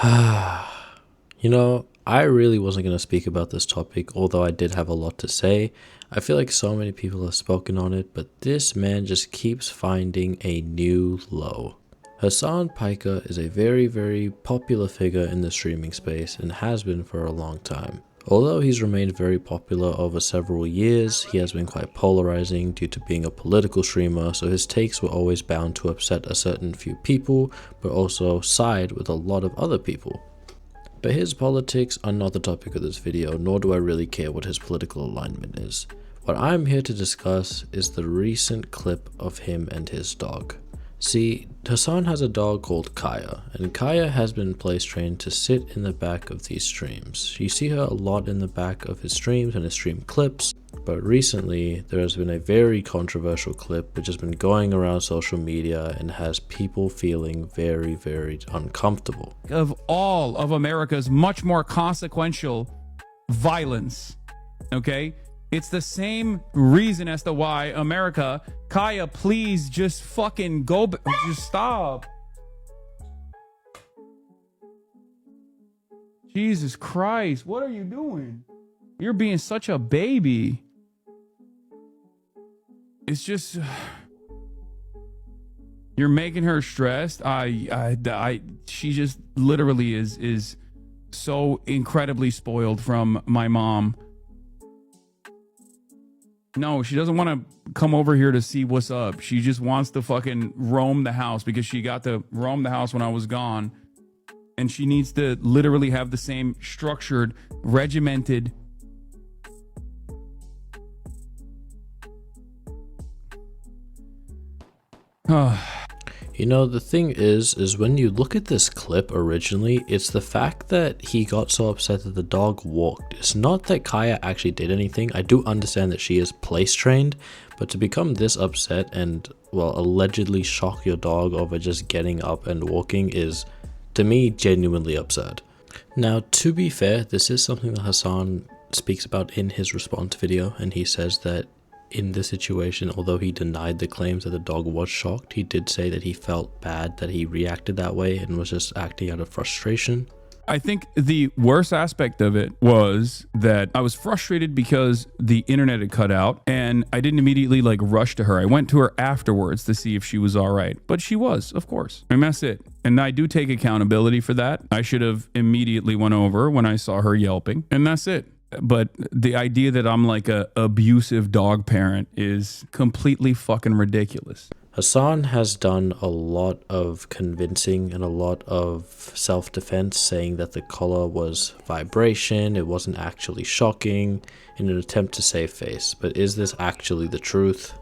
You know, I really wasn't going to speak about this topic, although I did have a lot to say. I feel like so many people have spoken on it, but this man just keeps finding a new low. Hasan Piker is a very popular figure in the streaming space and has been for a long time. Although he's remained very popular over several years, he has been quite polarizing due to being a political streamer, so his takes were always bound to upset a certain few people, but also side with a lot of other people. But his politics are not the topic of this video, nor do I really care what his political alignment is. What I'm here to discuss is the recent clip of him and his dog. See, Hasan has a dog called Kaya, and Kaya has been place trained to sit in the back of these streams. You see her a lot in the back of his streams and his stream clips, but recently there has been a very controversial clip which has been going around social media and has people feeling very uncomfortable. Of all of America's much more consequential violence, okay? It's the same reason as to why America, Kaya, please just fucking go, just stop. Jesus Christ, what are you doing? You're being such a baby. It's just, you're making her stressed. She just literally is so incredibly spoiled from my mom. No, she doesn't want to come over here to see what's up. She just wants to fucking roam the house because she got to roam the house when I was gone. And she needs to literally have the same structured, regimented. You know, the thing is when you look at this clip originally, it's the fact that he got so upset that the dog walked. It's not that Kaya actually did anything. I do understand that she is place trained, but to become this upset and, well, allegedly shock your dog over just getting up and walking is, to me, genuinely absurd. Now, to be fair, this is something that Hasan speaks about in his response video, and he says that in this situation, although he denied the claims that the dog was shocked, he did say that he felt bad that he reacted that way and was just acting out of frustration. I think the worst aspect of it was that I was frustrated because the internet had cut out and I didn't immediately rush to her. I went to her afterwards to see if she was all right, but she was, of course. And that's it. And I do take accountability for that. I should have immediately went over when I saw her yelping, and that's it. But the idea that I'm like a abusive dog parent is completely fucking ridiculous. Hasan has done a lot of convincing and a lot of self-defense, saying that the collar was vibration, it wasn't actually shocking, in an attempt to save face. But is this actually the truth?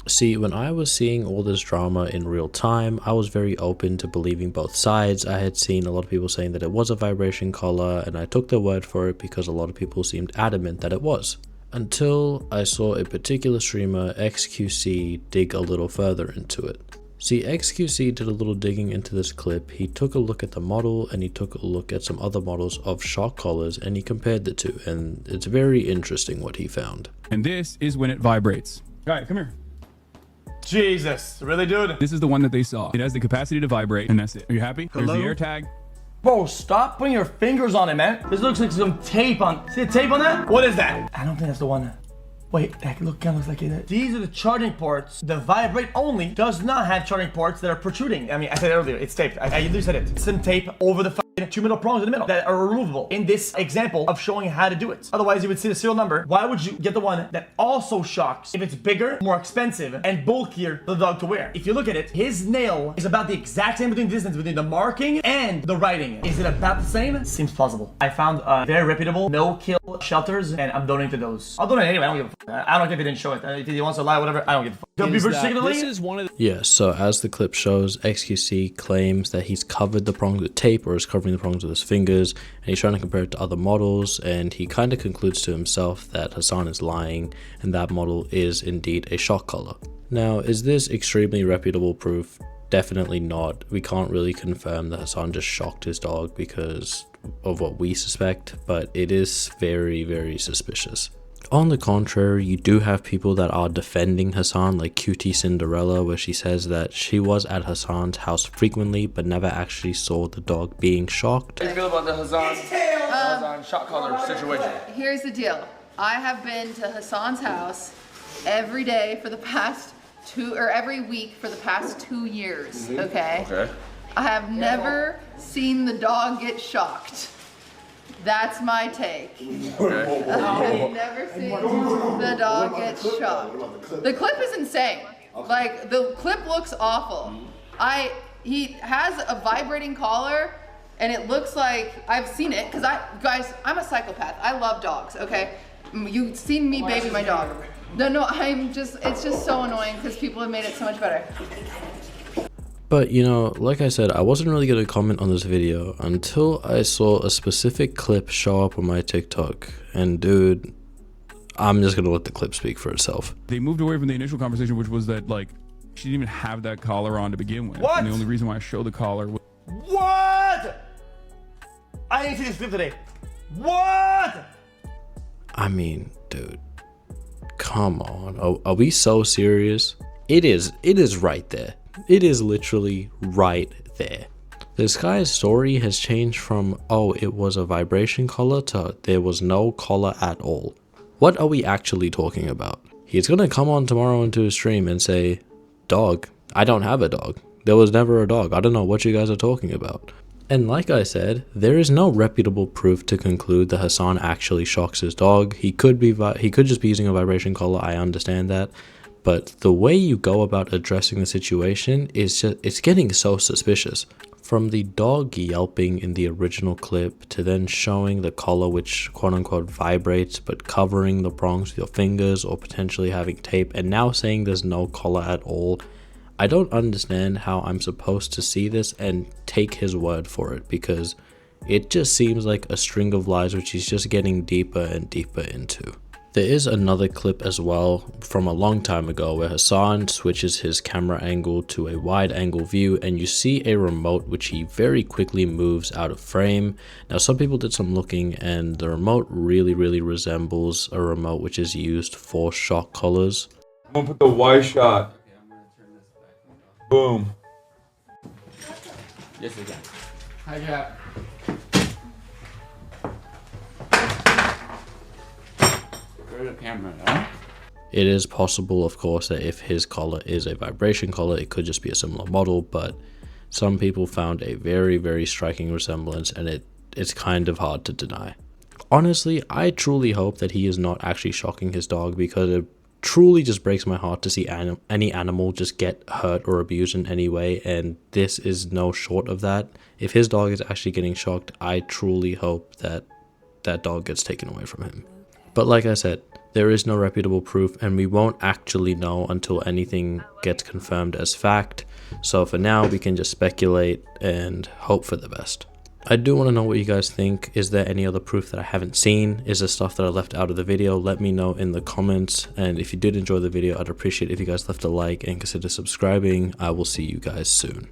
See, when I was seeing all this drama in real time, I was very open to believing both sides. I had seen a lot of people saying that it was a vibration collar, and I took their word for it because a lot of people seemed adamant that it was. Until I saw a particular streamer, XQC, dig a little further into it. See, XQC did a little digging into this clip. He took a look at the model and he took a look at some other models of shock collars and he compared the two, and it's very interesting what he found. And this is when it vibrates. All right, come here. Jesus, really, dude? This is the one that they saw. It has the capacity to vibrate, and that's it. Are you happy? Hello? There's the air tag. Bro, stop putting your fingers on it, man. This looks like some tape on. See the tape on that? What is that? I don't think that's the one. Wait, that kind of looks like it. These are the charging ports. The vibrate only does not have charging ports that are protruding. I mean, I said it earlier, it's taped. I literally said it. Some tape over the two middle prongs in the middle that are removable in this example of showing how to do it. Otherwise, you would see the serial number. Why would you get the one that also shocks if it's bigger, more expensive, and bulkier for the dog to wear? If you look at it, his nail is about the exact same between distance between the marking and the writing. Is it about the same? Seems plausible. I found very reputable no-kill shelters, and I'm donating to those. I'll donate anyway. I don't give a fuck. I don't care if he didn't show it. If he wants to lie, whatever, I don't give a fuck. This is one of the Yes, so as the clip shows, XQC claims that he's covered the prongs with tape or is covering the prongs with his fingers, and he's trying to compare it to other models, and he kind of concludes to himself that Hasan is lying and that model is indeed a shock collar. Now, is this extremely reputable proof? Definitely not. We can't really confirm that Hasan just shocked his dog because of what we suspect, but it is very suspicious. On the contrary, you do have people that are defending Hasan, like Cutie Cinderella, where she says that she was at Hasan's house frequently but never actually saw the dog being shocked. How do you feel about the Hasan shot collar situation? Here's the deal. I have been to Hasan's house every day for the past every week for the past 2 years, okay? Okay. I have never seen the dog get shocked. That's my take. Okay. I've never seen the dog get shocked. The clip is insane. Like, the clip looks awful. He has a vibrating collar, and it looks like, I've seen it, because guys, I'm a psychopath. I love dogs, okay? You've seen me baby my dog. No, it's just so annoying because people have made it so much better. But you know, like I said, I wasn't really going to comment on this video until I saw a specific clip show up on my TikTok. And dude, I'm just going to let the clip speak for itself. They moved away from the initial conversation, which was that, like, she didn't even have that collar on to begin with. What? And the only reason why I showed the collar was... What? I didn't see this clip today. What? I mean, dude, come on. Are we so serious? It is right there. It is literally right there. This guy's story has changed from, oh, it was a vibration collar to there was no collar at all. What are we actually talking about? He's gonna come on tomorrow into his stream and say, dog, I don't have a dog. There was never a dog. I don't know what you guys are talking about. And like I said, there is no reputable proof to conclude that Hasan actually shocks his dog. He could just be using a vibration collar, I understand that. But the way you go about addressing the situation is it's getting so suspicious. From the dog yelping in the original clip to then showing the collar which quote unquote vibrates but covering the prongs with your fingers or potentially having tape, and now saying there's no collar at all. I don't understand how I'm supposed to see this and take his word for it, because it just seems like a string of lies which he's just getting deeper and deeper into. There is another clip as well from a long time ago where Hasan switches his camera angle to a wide angle view and you see a remote which he very quickly moves out of frame. Now some people did some looking and the remote really resembles a remote which is used for shock collars. I'm gonna put the Y shot. Boom. Yes, again. Hi, Jack. Go to the camera, no? It is possible, of course, that if his collar is a vibration collar, it could just be a similar model, but some people found a very striking resemblance, and it's kind of hard to deny. Honestly, I truly hope that he is not actually shocking his dog, because it truly just breaks my heart to see any animal just get hurt or abused in any way, and this is no short of that. If his dog is actually getting shocked, I truly hope that that dog gets taken away from him. But like I said, there is no reputable proof and we won't actually know until anything gets confirmed as fact. So for now, we can just speculate and hope for the best. I do want to know what you guys think. Is there any other proof that I haven't seen? Is there stuff that I left out of the video? Let me know in the comments. And if you did enjoy the video, I'd appreciate if you guys left a like and consider subscribing. I will see you guys soon.